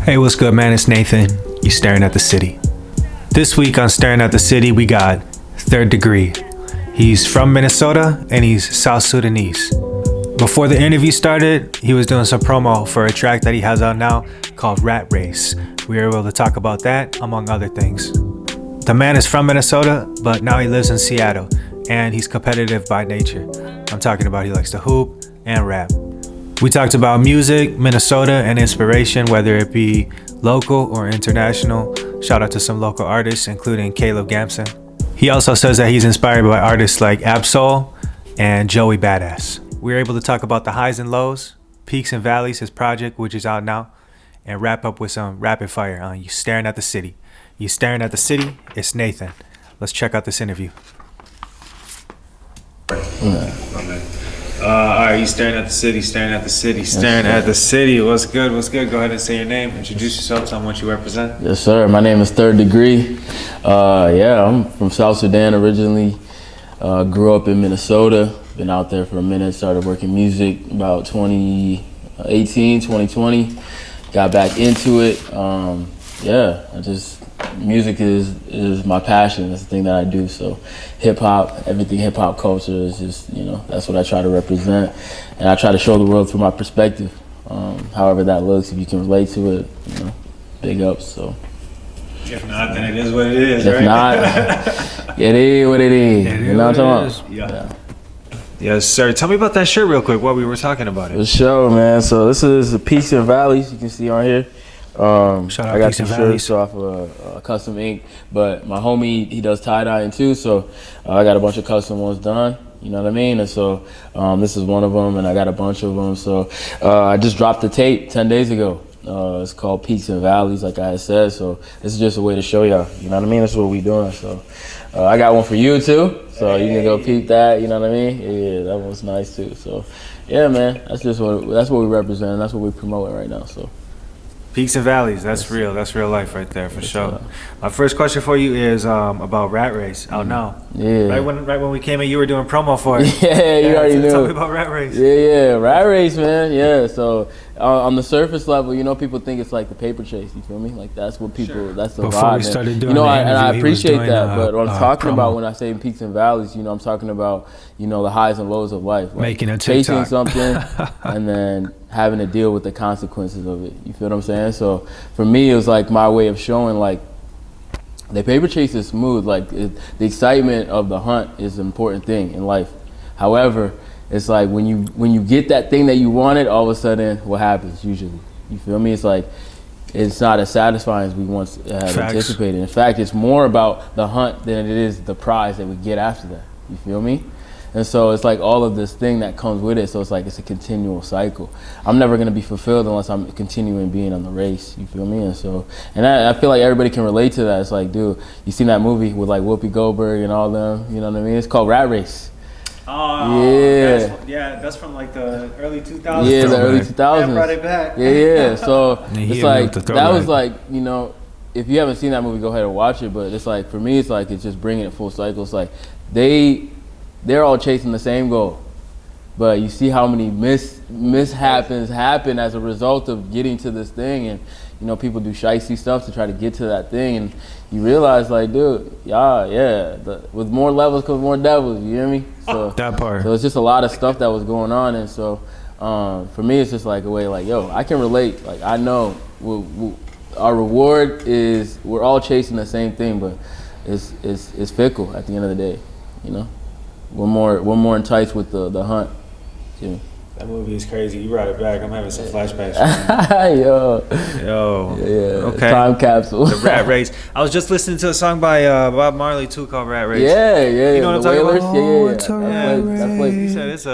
Hey, what's good, man? It's Nathan. You staring at the city. This week on Staring at the City, we got Third Degree. He's from Minnesota and he's South Sudanese. Before the interview started, he was doing some promo for a track that he has out now called Rat Race. We were able to talk about that, among other things. The man is from Minnesota, but now he lives in Seattle, and he's competitive by nature. I'm talking about he likes to hoop and rap. We talked about music, Minnesota, and inspiration, whether it be local or international. Shout out to some local artists, including Caleb Gamson. He also says that he's inspired by artists like Ab-Soul and Joey Badass. We were able to talk about the highs and lows, peaks and valleys, his project, which is out now, and wrap up with some rapid fire on You Staring at the City. You Staring at the City, it's Nathan. Let's check out this interview. Alright, you staring at the city, staring at the city, staring at the city. What's good? What's good? Go ahead and say your name. Introduce yourself. Tell them what you represent. Yes, sir. My name is Third Degree. I'm from South Sudan originally. Grew up in Minnesota. Been out there for a minute. Started working music about 2018, 2020. Got back into it. Music is my passion. That's the thing that I do. So hip hop, everything hip hop culture is just, that's what I try to represent. And I try to show the world through my perspective. However that looks, if you can relate to it, big ups. So if not, then it is what it is, if right? not, it is what it is. You know what I'm talking about? Yeah. Yes, sir. Tell me about that shirt real quick while we were talking about it. The show, man. So this is the Peaks and Valleys. You can see on here. Shout out I got Peaks some and shirts Valleys. off of Custom Ink, but my homie, he does tie-dyeing too, so I got a bunch of custom ones done, you know what I mean? And so this is one of them, and I got a bunch of them. So I just dropped the tape 10 days ago. It's called Peaks and Valleys, like I had said, so this is just a way to show y'all, you know what I mean? That's what we doing. So I got one for you too, so you can go peep that, you know what I mean? Yeah, that one's nice too. So yeah, man, that's what we represent, and that's what we promoting right now. So Peaks and Valleys, that's real. That's real life right there, for sure. My first question for you is about Rat Race, out now. Yeah. Right when we came in, you were doing promo for it. Yeah, you already knew. Tell me about Rat Race. Yeah, Rat Race, man. Yeah, so on the surface level, people think it's like the paper chase. You feel me? Like that's what people. That's the Before vibe. we started doing and the I interview, he was appreciate doing, that. But what I'm talking promo. about when I say Peaks and Valleys, I'm talking about the highs and lows of life. Like Making a chasing TikTok. something and then having to deal with the consequences of it. You feel what I'm saying? So for me, it was like my way of showing like the paper chase is smooth. Like the excitement of the hunt is an important thing in life. However, it's like when you get that thing that you wanted, all of a sudden, what happens usually? You feel me? It's like it's not as satisfying as we once had anticipated. In fact, it's more about the hunt than it is the prize that we get after that. You feel me? And so it's like all of this thing that comes with it. So it's like it's a continual cycle. I'm never gonna be fulfilled unless I'm continuing being on the race. You feel me? And I feel like everybody can relate to that. It's like, dude, you seen that movie with like Whoopi Goldberg and all them? You know what I mean? It's called Rat Race. Oh, that's from like the early 2000s. Yeah, the early 2000s. That brought it back. Yeah. So it's like that was like. like if you haven't seen that movie, go ahead and watch it. But it's like for me, it's like it's just bringing it full cycle. It's like they're all chasing the same goal, but you see how many mishaps happen as a result of getting to this thing, and people do shicey stuff to try to get to that thing, and you realize like, dude, with more levels comes more devils. You hear me? So that part. So it's just a lot of stuff that was going on, and so for me, it's just like a way like, yo, I can relate. Like I know our reward is we're all chasing the same thing, but it's fickle at the end of the day, We're more in tights with the hunt. Yeah. That movie is crazy. You brought it back. I'm having some flashbacks. Yo. Yeah. Okay. Time capsule. The Rat Race. I was just listening to a song by Bob Marley too called Rat Race. Yeah. You know what I'm talking about? Yeah. It's a rat race. He said it's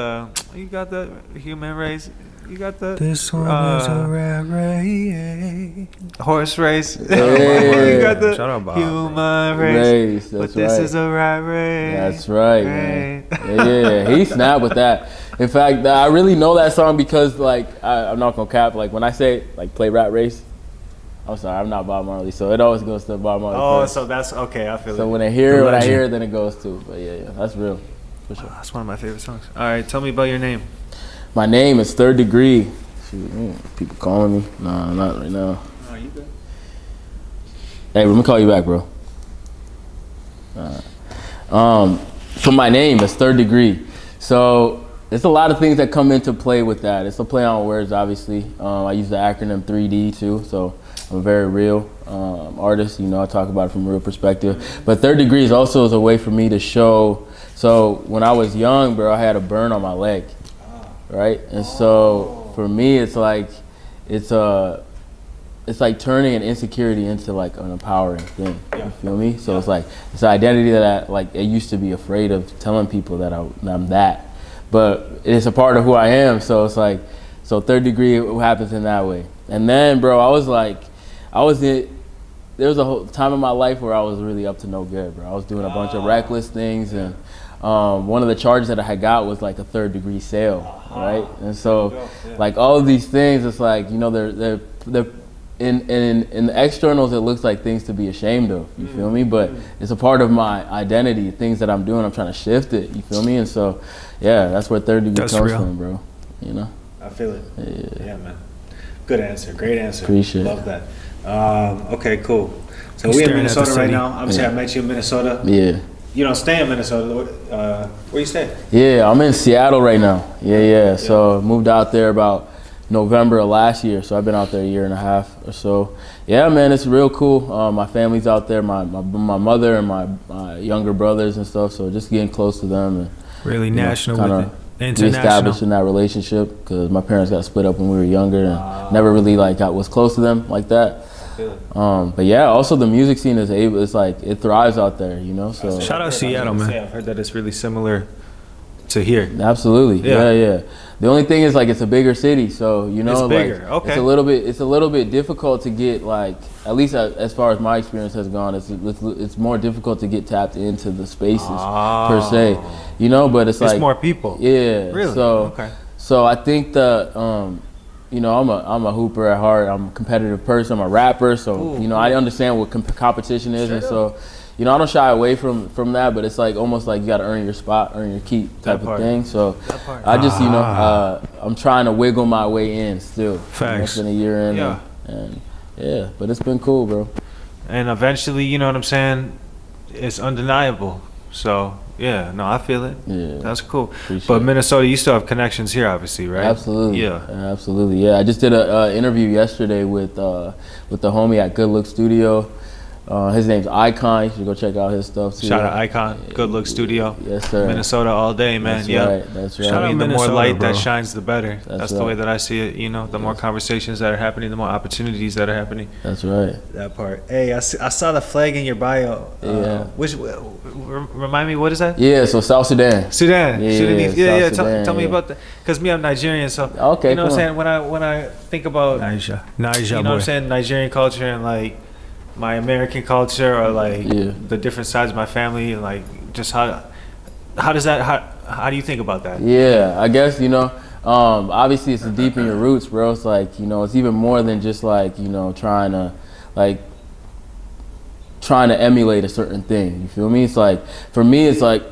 you got the human race. You got the This one is a rat race. horse race. Yeah. You got the Shout out, Bob. human race. That's But this right. is a rat race. That's right, man. Yeah, he snapped with that. In fact, I really know that song because, like, I'm not gonna cap. Like, when I say like play Rat Race, I'm sorry, I'm not Bob Marley, so it always goes to Bob Marley. Oh, first. so that's okay. I feel it. So when I hear it, then it goes to. But yeah, that's real, for sure. That's one of my favorite songs. All right, tell me about your name. My name is Third Degree. Shoot, people calling me? Nah, not right now. Oh, you Hey, let me call you back, bro. So my name is Third Degree. So there's a lot of things that come into play with that. It's a play on words, obviously. I use the acronym 3D too, so I'm a very real artist. You know, I talk about it from a real perspective. But Third Degree is also a way for me to show. So when I was young, bro, I had a burn on my leg, right? And so for me, it's like turning an insecurity into like an empowering thing. You feel me? So it's like it's an identity that I used to be afraid of telling people that I'm that, but it's a part of who I am. So it's like, so Third Degree happens in that way. And then, bro, there was a whole time in my life where I was really up to no good, bro. I was doing a bunch of reckless things, and one of the charges that I had got was like a third degree sale, right? And so, like all of these things, it's like, you know, they're in the externals, it looks like things to be ashamed of. You feel me? But it's a part of my identity. Things that I'm doing, I'm trying to shift it. You feel me? And so, yeah, that's where Third Degree comes from, bro. You know? I feel it. Yeah, man. Good answer. Great answer. Appreciate it. Love that. Okay, cool. So we in Minnesota right now. Obviously, I met you in Minnesota. Yeah. You don't stay in Minnesota. Where you stay? Yeah, I'm in Seattle right now. Yeah. So I moved out there about November of last year. So I've been out there a year and a half or so. Yeah, man, it's real cool. My family's out there. My mother and my younger brothers and stuff. So just getting close to them and really national with it. Reestablishing that relationship, because my parents got split up when we were younger and never really was close to them like that. But yeah, also the music scene it's like it thrives out there, you know. So shout out Seattle, man. I've heard that it's really similar to here. Absolutely, yeah. The only thing is, like, it's a bigger city, so you know, it's bigger. Like, it's a little bit difficult to get, like, at least as far as my experience has gone, it's more difficult to get tapped into the spaces per se, you know. But it's like more people. Yeah, really. So I think that you know, I'm a hooper at heart. I'm a competitive person. I'm a rapper, so you know, I understand what competition is, and so. You know, I don't shy away from that, but it's like almost like you got to earn your spot, earn your keep type of thing. So I just, you know, I'm trying to wiggle my way in still. Facts. It's been a year in, and yeah, but it's been cool, bro. And eventually, you know what I'm saying, it's undeniable. So yeah, no, I feel it. Yeah, that's cool. Appreciate but it. Minnesota, you still have connections here, obviously, right? Absolutely. Yeah, absolutely. Yeah, I just did a interview yesterday with the homie at Good Look Studio. His name's Icon. You should go check out his stuff too. Shout out Icon, Good Look Studio. Yes, sir. Minnesota all day, man. That's right. Shout out, the more light that shines, the better. That's the way that I see it. You know, the more conversations that are happening, the more opportunities that are happening. That's right. That part. Hey, I saw the flag in your bio. Which remind me, what is that? Yeah, so South Sudan. Sudanese. Yeah. Tell me yeah. about that, because I'm Nigerian, so okay. You know what I'm saying? When I think about Niger, you know what I'm saying, Nigerian culture and like my American culture, or like the different sides of my family, like just how do you think about that? Yeah, I guess, you know, obviously it's deep in your roots, bro. It's like, you know, it's even more than just like, you know, trying to emulate a certain thing. You feel me? It's like, for me, it's like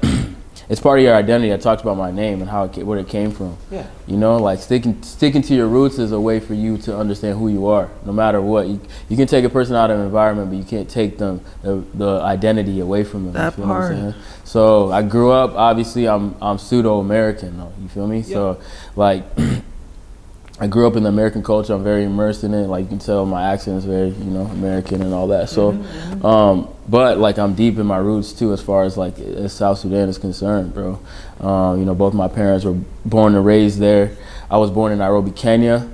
it's part of your identity. I talked about my name and where it came from. Yeah. You know, like sticking to your roots is a way for you to understand who you are, no matter what. You can take a person out of an environment, but you can't take them the identity away from them. That you feel part. What I'm saying? So I grew up. Obviously, I'm pseudo-American, though. You feel me? Yeah. So like. I grew up in the American culture. I'm very immersed in it. Like, you can tell my accent is very, you know, American and all that. So, but like, I'm deep in my roots too, as far as like as South Sudan is concerned, bro. You know, both my parents were born and raised there. I was born in Nairobi, Kenya,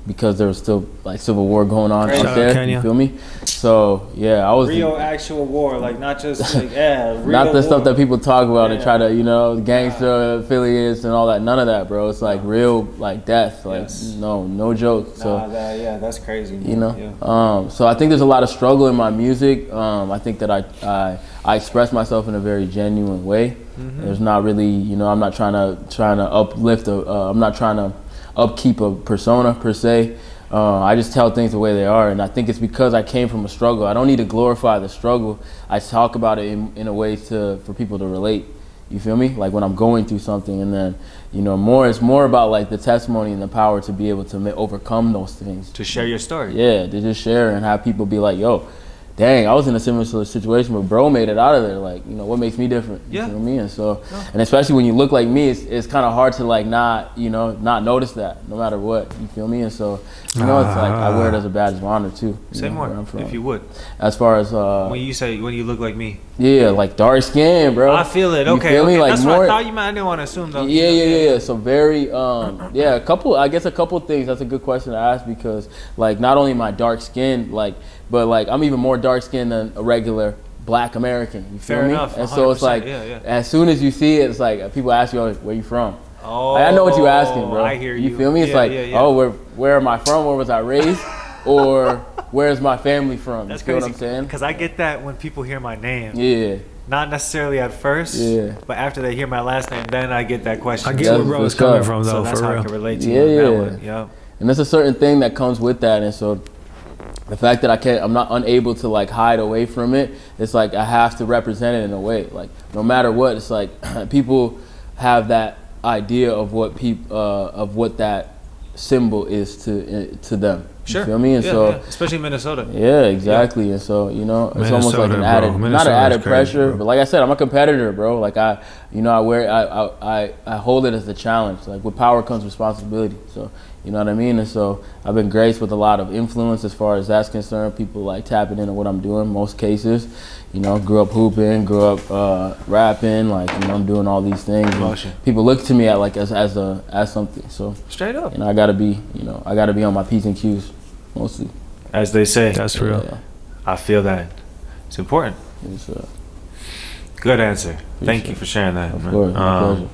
because there was still like civil war going on out there. Kenya. You feel me? So yeah, I was real actual war, like not just like real not the war. stuff that people talk about and try to, you know, gangster affiliates and all that. None of that, bro. It's like real, like death. Like no joke. So that's crazy. You know, so I think there's a lot of struggle in my music. I think that I express myself in a very genuine way. There's not really, you know, I'm not trying to uplift I'm not trying to upkeep a persona per se. I just tell things the way they are, and I think it's because I came from a struggle. I don't need to glorify the struggle. I talk about it in a way for people to relate. You feel me? Like when I'm going through something, and then, you know, it's more about like the testimony and the power to be able to overcome those things. To share your story. Yeah, to just share and have people be like, yo, dang, I was in a similar sort of situation, but bro made it out of there. Like, you know, what makes me different? You Yeah. feel me? And so, and especially when you look like me, it's kind of hard to like not notice that no matter what. You feel me? And so, you know, it's like I wear it as a badge of honor too. Say more, if you would. As far as When you look like me. yeah, like dark skin, bro. I feel it. You Okay, feel me? okay. Like That's more, what I thought you meant. I didn't want to assume though. Yeah. So very, yeah, a couple things. That's a good question to ask because, like, not only my dark skin, like, but like I'm even more dark skinned than a regular Black American. You feel Fair me? enough. And so it's 100%, like, yeah. as soon as you see it, it's like people ask you, oh, "Where you from?" Oh, Like, I know what you're asking, bro. I hear you. You feel me? It's Yeah, like, yeah. oh, where am I from? Where was I raised? Or where's my family from? That's you feel crazy. what I'm saying? Because I get that when people hear my name. Yeah. Not necessarily at first, Yeah. but after they hear my last name, then I get that question. I get Yeah, where bro is for sure. coming from so though, that's for how I real. can relate to Yeah, you on that yeah. one. Yeah. And there's a certain thing that comes with that, and so the fact that I'm not unable to like hide away from it. It's like I have to represent it in a way. Like no matter what, it's like people have that idea of what that symbol is to them. Sure. You feel me? And Yeah, so yeah. Especially Minnesota. yeah, exactly. And so, you know, it's almost like an Minnesota, added, bro. not an Minnesota's added crazy, pressure, bro. but like I said, I'm a competitor, bro. Like I hold it as a challenge. Like with power comes responsibility. So, you know what I mean? And so I've been graced with a lot of influence as far as that's concerned. People like tapping into what I'm doing most cases. You know, grew up hooping, grew up rapping, like, you know, I'm doing all these things. And Motion. people look to me at like as something. So, Straight up. you know, I gotta be on my P's and Q's mostly. As they say. That's real. Yeah. I feel that. It's important. It's, Good answer. Thank Appreciate you for sharing that. of man. course, my pleasure.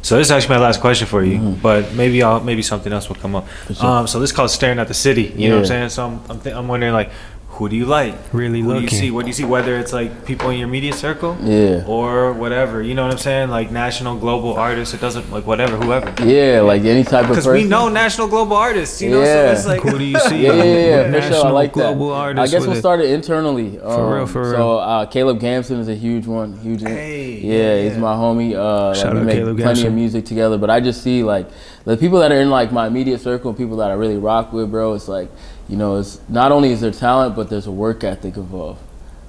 So this is actually my last question for you, Mhm. but maybe something else will come up. sure. So this is called staring at the city. You know what I'm Yeah. saying? So I'm wondering like, who do you like? Really Who do you looking. see? What do you see? Whether it's like people in your media circle, Yeah. or whatever. You know what I'm saying? Like national, global artists. It doesn't like whatever, whoever. Yeah, like any type of Because person. we know national, global artists. You know, Yeah. so it's like Who do you see? Yeah, for sure. I National, like that. global I artists guess with we'll it. start it internally. For real. So Caleb Gamson is a huge one. Hey, yeah, he's yeah. my homie. Shout We out make Caleb plenty Gamson. of music together. But I just see like the people that are in like my immediate circle, people that I really rock with, bro. It's like, you know, it's not only is there talent, but there's a work ethic involved.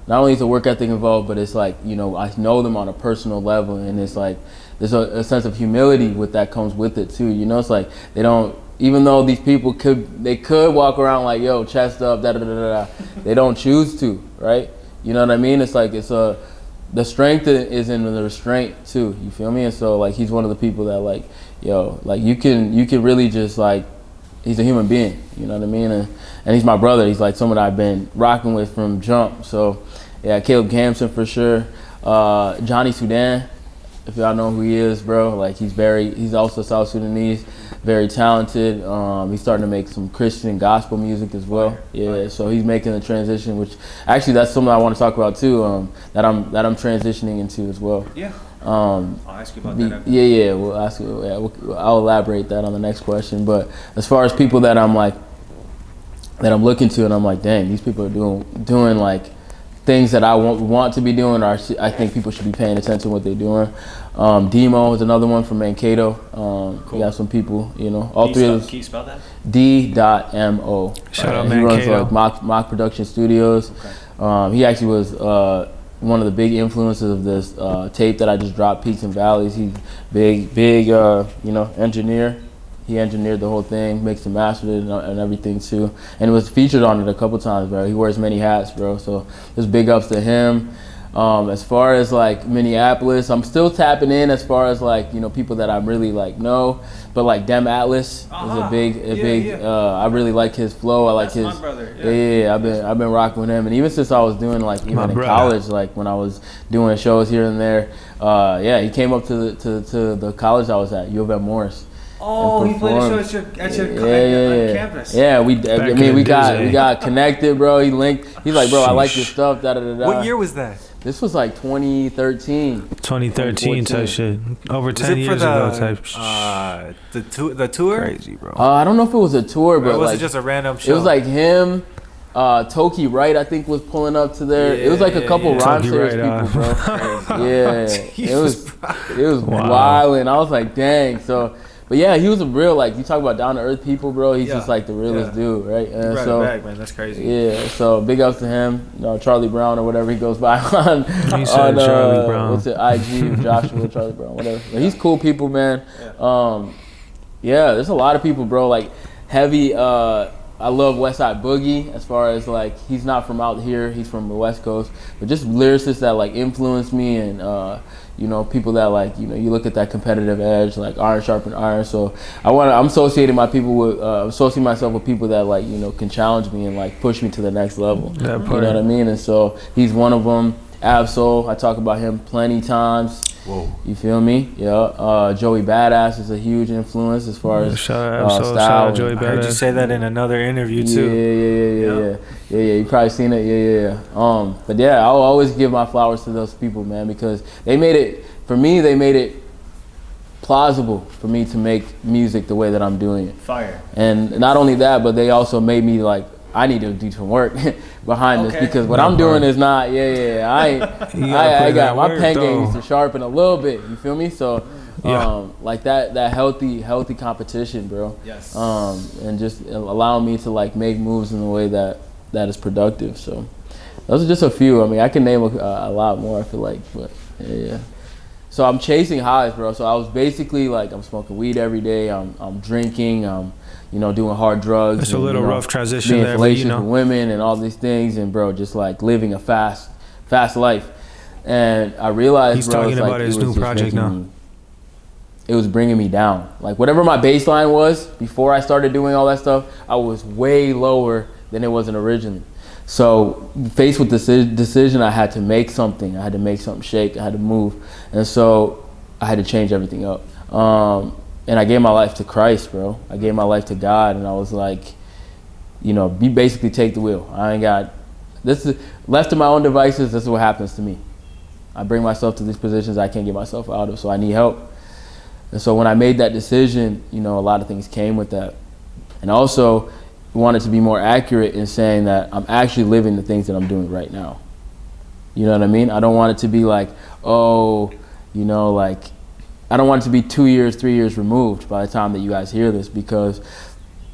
Not only is the work ethic involved, but it's like, you know, I know them on a personal level, and it's like there's a sense of humility with that comes with it too. You know, it's like they don't, even though these people could walk around like, yo, chest up, da da da da, they don't choose to, right? You know what I mean? It's like the strength is in the restraint too. You feel me? And so like he's one of the people that like, yo, like you can really just like, he's a human being. You know what I mean? And he's my brother.'s like someone I've been rocking with from jump. So yeah, Caleb Gamson for sure. Johnny Sudan, if y'all know who he is, bro. Like he's also South Sudanese, very talented. He's starting to make some Christian gospel music as well. Yeah, so he's making the transition, which actually that's something I want to talk about too. That I'm transitioning into as well. Yeah. I'll ask you about that. After. Yeah. We'll ask. Yeah, I'll elaborate that on the next question. But as far as people that I'm looking to, and I'm like, dang, these people are doing like things that I want to be doing, or I think people should be paying attention to what they're doing. Demo is another one from Mankato. Cool. We got some people, you know, all three of those. Can you spell that? D.mo. Shout out He runs Mankato. like Mock Production Studios. Okay. He actually was one of the big influences of this tape that I just dropped, Peaks and Valleys. He's big, you know, engineer. He engineered the whole thing, mixed and mastered it and everything too. And it was featured on it a couple times, bro. He wears many hats, bro. So just big ups to him. As far as like Minneapolis, I'm still tapping in as far as like, you know, people that I really like know. But like Dem Atlas is a big. I really like his flow. I like That's his. my brother. Yeah, I've been rocking with him, and even since I was doing like even in brother. college, like when I was doing shows here and there, he came up to the college I was at, U of M Morris. Oh, he played a show at your campus. Yeah, we in the day. got connected, bro. He linked. He's like, bro, I like your Sheesh. stuff. Da da da da. What year was that? This was like 2013. 2013 type 2014. shit. Over Was 10 it for years ago type the tour? Crazy, bro. I don't know if it was a tour, Or but was like it just a random show? it was like him. Toki Wright, I think, was pulling up to there. It was like a couple Rhyme Toki Sayers Wright, people, bro. Yeah, it was Wow. wild, and I was like, dang. So but yeah, he was a real, like, you talk about down to earth people, bro. He's Yeah. just like the realest Yeah. dude, right? And Right so back, man. That's crazy. yeah, so big ups to him, Charlie Brown or whatever he goes by on, He said Charlie Brown. what's it, IG, Joshua, Charlie Brown, whatever. But he's cool people, man. Yeah, there's a lot of people, bro. Like heavy. I love Westside Boogie. As far as like, he's not from out here. He's from the West Coast. But just lyricists that like influence me, and you know, people that like, you know, you look at that competitive edge, like iron sharpen iron. So I'm associating associating myself with people that like, you know, can challenge me and like push me to the next level. That You part. know what I mean? And so he's one of them. Ab-Soul, I talk about him plenty times. Whoa. You feel me? Yeah. Joey Badass is a huge influence as far as Shout out Ab-Soul, style. shout out and- Joey I heard you Badass. say that in another interview yeah, too. yeah. You probably seen it. Yeah. But yeah, I'll always give my flowers to those people, man, because they made it, for me, they made it plausible for me to make music the way that I'm doing it. Fire. And not only that, but they also made me like, I need to do some work behind this, Okay. because what That I'm doing part. is not, I gotta put got in that my work, pen game though. needs to sharpen a little bit. You feel me? So, Yeah. like that healthy competition, bro. Yes. And just allowing me to like make moves in a way that is productive. So, those are just a few. I mean, I can name a lot more, I feel like, but yeah. So I'm chasing highs, bro. So I was basically like, I'm smoking weed every day. I'm drinking. I'm, you know, doing hard drugs. It's a and, little you know, rough transition being there, but you fallacious know. with women and all these things, and bro, just like living a fast life. And I realized, He's bro, talking it's like, about his it was new just project making now. it was bringing me down. Like whatever my baseline was before I started doing all that stuff, I was way lower than it wasn't originally. So faced with this decision, I had to make something. I had to make something shake. I had to move, and so I had to change everything up. And I gave my life to Christ, bro. I gave my life to God, and I was like, you know, you basically take the wheel. I ain't got this. Is left to my own devices. This is what happens to me. I bring myself to these positions I can't get myself out of, so I need help. And so when I made that decision, you know, a lot of things came with that. And I also wanted to be more accurate in saying that I'm actually living the things that I'm doing right now. You know what I mean? I don't want it to be like, oh, you know, like, I don't want it to be 2 years, 3 years removed by the time that you guys hear this, because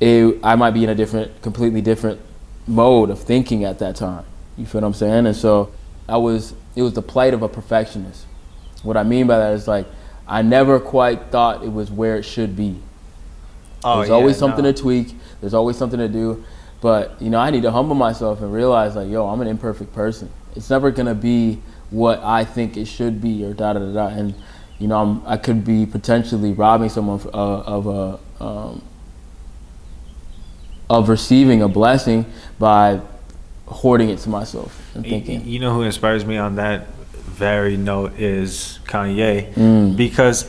I might be in a completely different mode of thinking at that time. You feel what I'm saying? And so it was the plight of a perfectionist. What I mean by that is like, I never quite thought it was where it should be. There's always something to tweak. There's always something to do. But, you know, I need to humble myself and realize like, yo, I'm an imperfect person. It's never going to be what I think it should be, or da-da-da-da. And, you know, I could be potentially robbing someone of receiving a blessing by hoarding it to myself and thinking. You know who inspires me on that very note is Kanye, because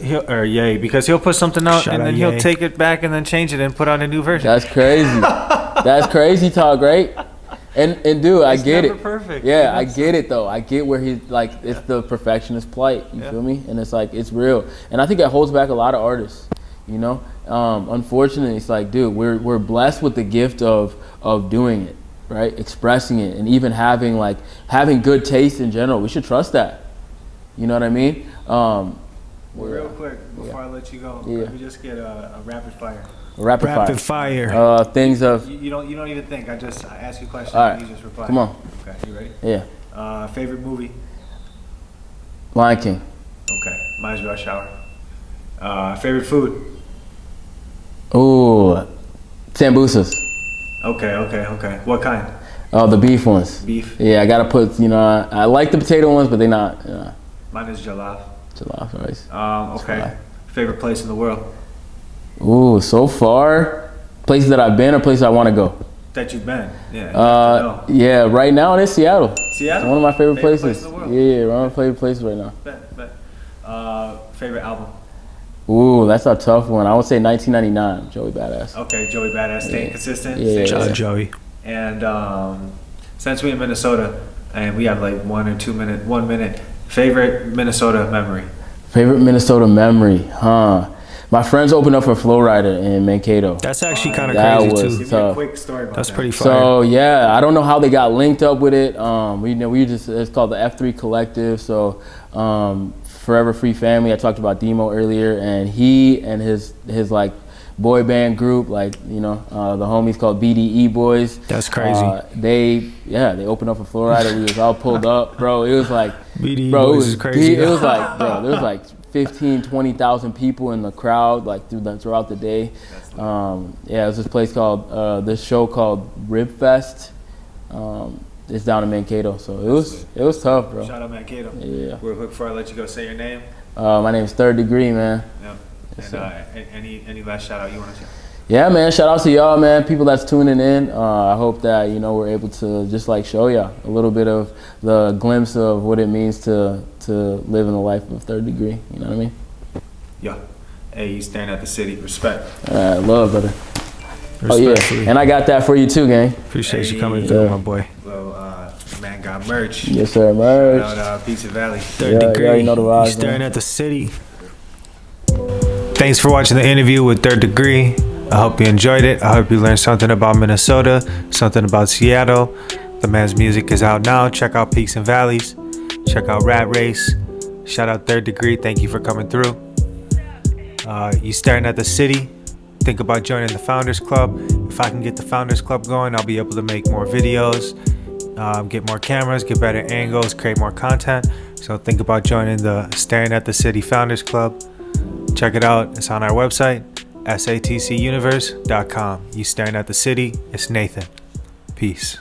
he'll put something out Shout and out then he'll Ye. take it back and then change it and put out a new version. That's crazy. That's crazy talk, right? And dude, I get never it. perfect. Yeah, I get it though. I get where he's like, it's the perfectionist plight. You feel me? And it's like, it's real. And I think it holds back a lot of artists. You know, unfortunately, it's like, dude, we're blessed with the gift of doing it, right? Expressing it, and even having good taste in general. We should trust that. You know what I mean? Real quick, before I let you go, let me just get a rapid fire. Rapid fire. fire. Things of. You don't even think. I ask you a question. All right. You just reply. Come on. Okay, you ready? Yeah. Favorite movie? Lion King. Okay, mine's Rush Hour. Favorite food? Ooh, Sambusas. Okay. What kind? Oh, the beef ones. Beef. Yeah, I gotta put. You know, I like the potato ones, but they're not. Mine is jollof. Jollof rice. Okay. fine. Favorite place in the world Ooh, so far, places that I've been or places I want to go. that you've been? Yeah. Yeah, right now it's Seattle. Seattle? It's one of my favorite Favorite places. place in the world? Yeah, one of my favorite places right now. Bet. Favorite album? Ooh, that's a tough one. I would say 1999, Joey Badass. Okay, Joey Badass, staying consistent. Yeah. Shout out Joey. And since we're in Minnesota and we have like 1 minute, favorite Minnesota memory? Favorite Minnesota memory, huh? My friends opened up for Flow Rider in Mankato. That's actually kind of That crazy was- too. Give me tough. a quick story about That's that. pretty fire. So yeah, I don't know how they got linked up with it. We just, it's called the F3 Collective. So Forever Free Family. I talked about Demo earlier, and he and his like boy band group, like the homies called BDE Boys. That's crazy. They opened up in Florida. We was all pulled up, bro. It was like, BDE bro, Boys is crazy. It was like, bro, there was like 15,000-20,000 people in the crowd, like throughout the day. It was this place called this show called Rib Fest. It's down in Mankato, so it was tough, bro. Shout out Mankato. Yeah. Real quick before I let you go, say your name. My name is Third Degree, man. Yep. And any last shout out you want to say? Yeah, man. Shout out to y'all, man. People that's tuning in. I hope that we're able to just like show y'all a little bit of the glimpse of what it means to live in the life of Third Degree. You know what I mean? Yeah. Hey, you staring at the city. Respect. Love, brother. Oh yeah, and I got that for you too, gang. Appreciate you coming through, my boy. Well, man got merch. Yes, sir, merch. Shout out Pizza Valley. Third Degree. You know the vibes, staring at the city. Thanks for watching the interview with Third Degree. I hope you enjoyed it. I hope you learned something about Minnesota, something about Seattle. The man's music is out now. Check out Peaks and Valleys. Check out Rat Race. Shout out Third Degree. Thank you for coming through. You staring at the city. Think about joining the Founders Club. If I can get the Founders Club going, I'll be able to make more videos, get more cameras, get better angles, create more content. So think about joining the Staring at the City Founders Club. Check it out. It's on our website, satcuniverse.com. You staring at the city. It's Nathan. Peace.